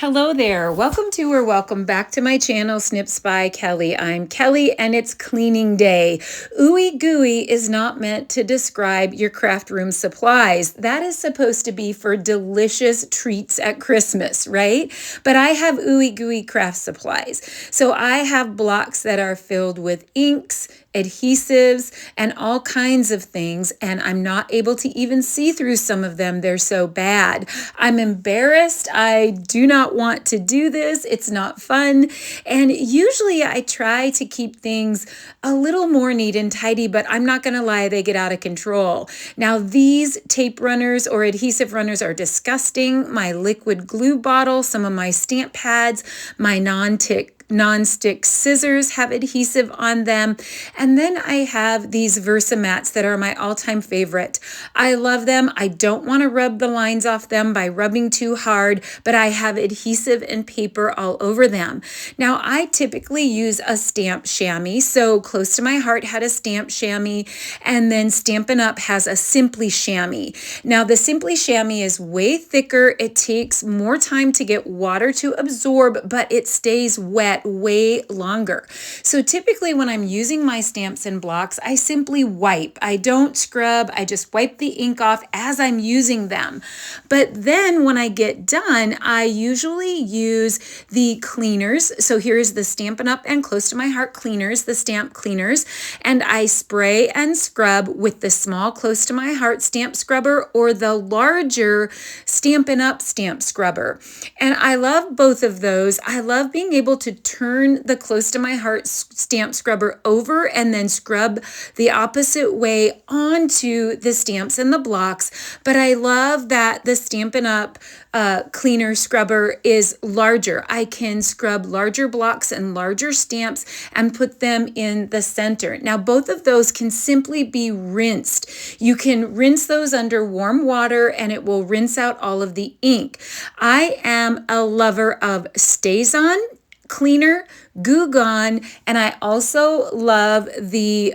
Hello there. Welcome to or welcome back to my channel, Snips by Kelly. I'm Kelly and it's cleaning day. Ooey gooey is not meant to describe your craft room supplies. That is supposed to be for delicious treats at Christmas, right? But I have ooey gooey craft supplies. So I have blocks that are filled with inks, adhesives, and all kinds of things, and I'm not able to even see through some of them. They're so bad. I'm embarrassed. I do not want to do this. It's not fun. And usually I try to keep things a little more neat and tidy, but I'm not going to lie, they get out of control. Now, these tape runners or adhesive runners are disgusting. My liquid glue bottle, some of my stamp pads, my non-stick scissors have adhesive on them. And then I have these Versa mats that are my all-time favorite. I love them. I don't want to rub the lines off them by rubbing too hard, but I have adhesive and paper all over them. Now, I typically use a stamp chamois. So Close to My Heart had a stamp chamois, and then Stampin' Up! Has a Simply chamois. Now, the Simply chamois is way thicker. It takes more time to get water to absorb, but it stays wet way longer. So typically when I'm using my stamps and blocks, I simply wipe. I don't scrub. I just wipe the ink off as I'm using them. But then when I get done, I usually use the cleaners. So here's the Stampin' Up! And Close to My Heart cleaners, the stamp cleaners, and I spray and scrub with the small Close to My Heart stamp scrubber or the larger Stampin' Up! Stamp scrubber. And I love both of those. I love being able to turn the Close to My Heart stamp scrubber over and then scrub the opposite way onto the stamps and the blocks. But I love that the Stampin' Up! Cleaner scrubber is larger. I can scrub larger blocks and larger stamps and put them in the center. Now, both of those can simply be rinsed. You can rinse those under warm water and it will rinse out all of the ink. I am a lover of StazOn cleaner, Goo Gone, and I also love the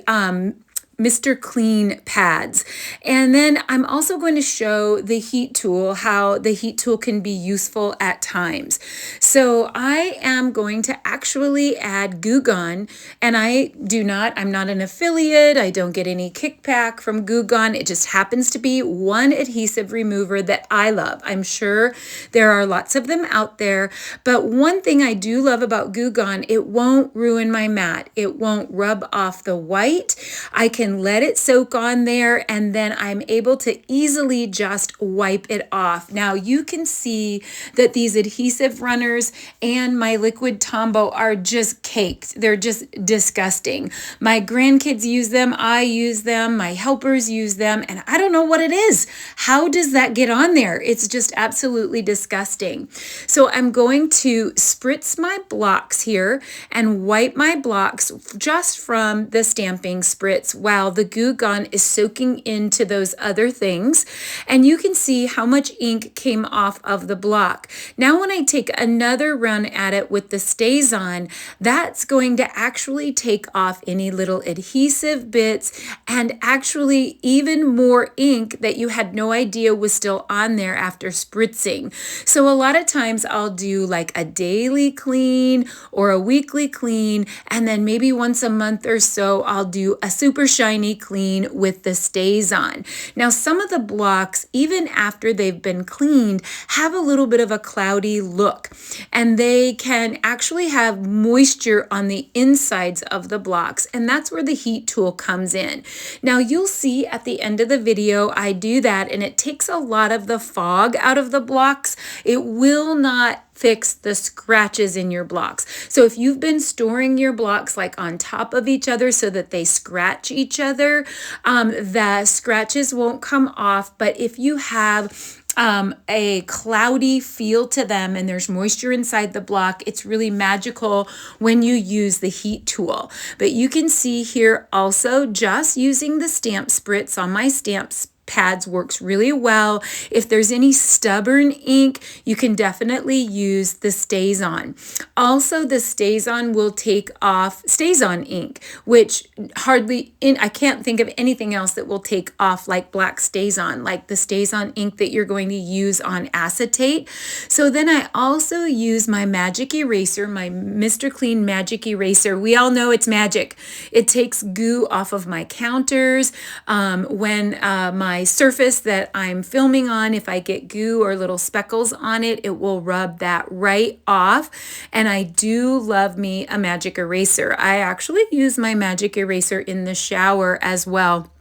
Mr. Clean pads. And then I'm also going to show the heat tool, how the heat tool can be useful at times. So I am going to actually add Goo Gone, and I'm not an affiliate. I don't get any kickback from Goo Gone. It just happens to be one adhesive remover that I love. I'm sure there are lots of them out there, but one thing I do love about Goo Gone, it won't ruin my mat. It won't rub off the white. I can let it soak on there, and then I'm able to easily just wipe it off. Now you can see that these adhesive runners and my liquid Tombow are just caked. They're just disgusting. My grandkids use them, I use them, my helpers use them, and I don't know what it is. How does that get on there? It's just absolutely disgusting. So I'm going to spritz my blocks here and wipe my blocks just from the stamping spritz while the Goo Gone is soaking into those other things. And you can see how much ink came off of the block. Now when I take another run at it with the StazOn, that's going to actually take off any little adhesive bits and actually even more ink that you had no idea was still on there after spritzing. So a lot of times I'll do like a daily clean or a weekly clean, and then maybe once a month or so I'll do a super shiny clean with the StazOn. Now, some of the blocks, even after they've been cleaned, have a little bit of a cloudy look, and they can actually have moisture on the insides of the blocks, and that's where the heat tool comes in. Now, you'll see at the end of the video, I do that, and it takes a lot of the fog out of the blocks. It will not fix the scratches in your blocks. So if you've been storing your blocks like on top of each other so that they scratch each other, the scratches won't come off. But if you have a cloudy feel to them and there's moisture inside the block, it's really magical when you use the heat tool. But you can see here also just using the stamp spritz on my stamps pads works really well. If there's any stubborn ink, you can definitely use the StazOn. Also, the StazOn will take off StazOn ink, which I can't think of anything else that will take off like black StazOn, like the StazOn ink that you're going to use on acetate. So then I also use my magic eraser, my Mr. Clean magic eraser. We all know it's magic. It takes goo off of my counters. When my surface that I'm filming on, if I get goo or little speckles on it, it will rub that right off. And I do love me a magic eraser. I actually use my magic eraser in the shower as well.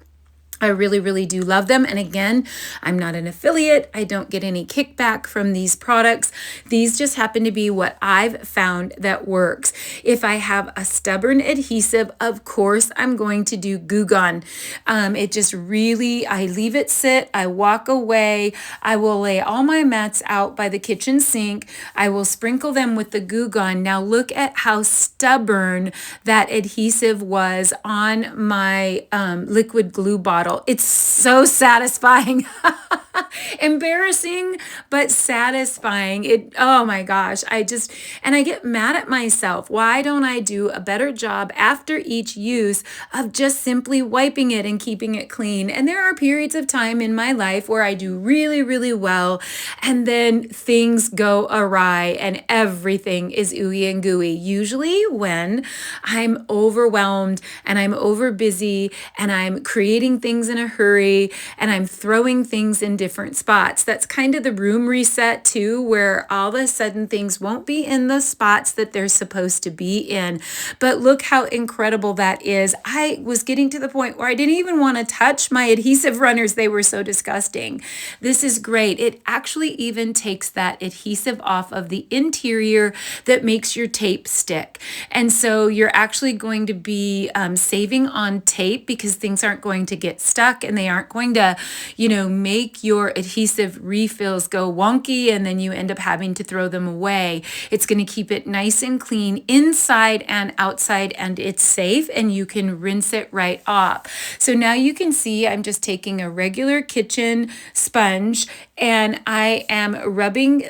I really, really do love them. And again, I'm not an affiliate. I don't get any kickback from these products. These just happen to be what I've found that works. If I have a stubborn adhesive, of course, I'm going to do Goo Gone. It just really, I leave it sit. I walk away. I will lay all my mats out by the kitchen sink. I will sprinkle them with the Goo Gone. Now look at how stubborn that adhesive was on my liquid glue bottle. It's so satisfying. Embarrassing, but satisfying. Oh my gosh. I get mad at myself. Why don't I do a better job after each use of just simply wiping it and keeping it clean? And there are periods of time in my life where I do really, really well, and then things go awry and everything is ooey and gooey. Usually when I'm overwhelmed and I'm over busy and I'm creating things in a hurry and I'm throwing things in different spots. That's kind of the room reset too, where all of a sudden things won't be in the spots that they're supposed to be in. But look how incredible that is. I was getting to the point where I didn't even want to touch my adhesive runners. They were so disgusting. This is great. It actually even takes that adhesive off of the interior that makes your tape stick. And so you're actually going to be saving on tape because things aren't going to get stuck and they aren't going to, make your adhesive refills go wonky and then you end up having to throw them away. It's going to keep it nice and clean inside and outside, and it's safe, and you can rinse it right off. So now you can see I'm just taking a regular kitchen sponge and I am rubbing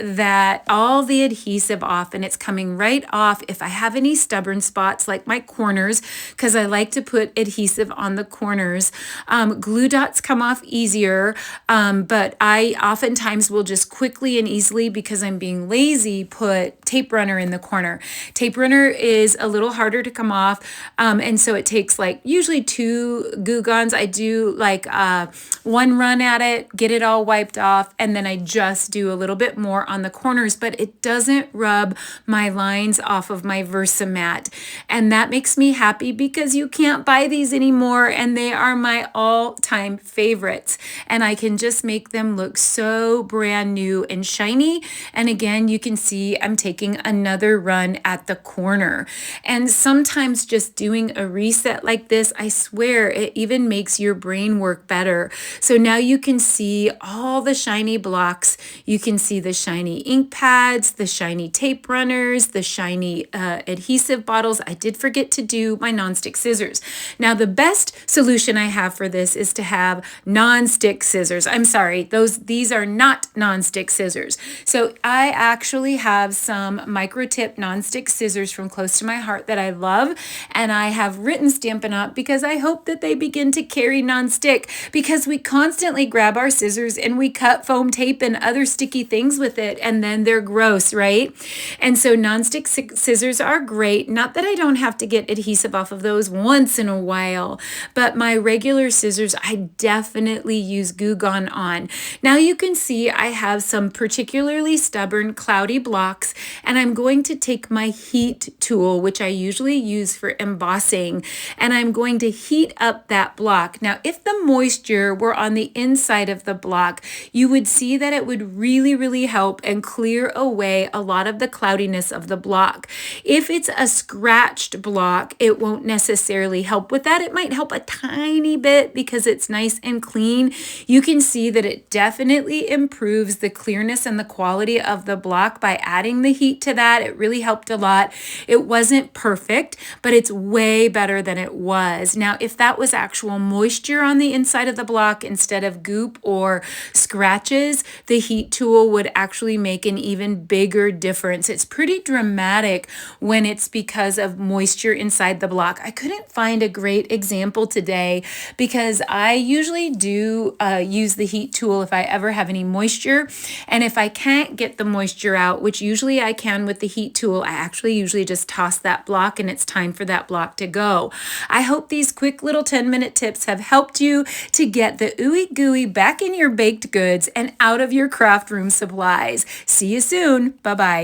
all the adhesive off, and it's coming right off. If I have any stubborn spots like my corners, because I like to put adhesive on the corners, glue dots come off easier, but I oftentimes will just quickly and easily, because I'm being lazy, put tape runner in the corner. Tape runner is a little harder to come off, and so it takes usually 2 Goo Gones. I do one run at it, get it all wiped off, and then I just do a little bit more on the corners, but it doesn't rub my lines off of my Versamat. And that makes me happy because you can't buy these anymore, and they are my all-time favorites. And I can just make them look so brand new and shiny. And again, you can see I'm taking another run at the corner. And sometimes just doing a reset like this, I swear it even makes your brain work better. So now you can see all the shiny blocks. You can see the shiny ink pads, the shiny tape runners, the shiny adhesive bottles. I did forget to do my nonstick scissors. Now the best solution I have for this is to have nonstick scissors. I'm sorry, these are not nonstick scissors. So I actually have some micro tip nonstick scissors from close to my heart that I love, and I have written Stampin' Up! Because I hope that they begin to carry nonstick, because we constantly grab our scissors and we cut foam tape and other sticky things with it, and then they're gross, right? And so nonstick scissors are great. Not that I don't have to get adhesive off of those once in a while, but my regular scissors, I definitely use Goo Gone on. Now you can see I have some particularly stubborn cloudy blocks, and I'm going to take my heat tool, which I usually use for embossing, and I'm going to heat up that block. Now, if the moisture were on the inside of the block, you would see that it would really, really help and clear away a lot of the cloudiness of the block. If it's a scratched block, it won't necessarily help with that. It might help a tiny bit because it's nice and clean. You can see that it definitely improves the clearness and the quality of the block by adding the heat heat to that. It really helped a lot. It wasn't perfect, but it's way better than it was. Now, if that was actual moisture on the inside of the block instead of goop or scratches, the heat tool would actually make an even bigger difference. It's pretty dramatic when it's because of moisture inside the block. I couldn't find a great example today because I usually do use the heat tool if I ever have any moisture. And if I can't get the moisture out, which usually I can with the heat tool, I actually usually just toss that block and it's time for that block to go. I hope these quick little 10-minute tips have helped you to get the ooey gooey back in your baked goods and out of your craft room supplies. See you soon. Bye-bye.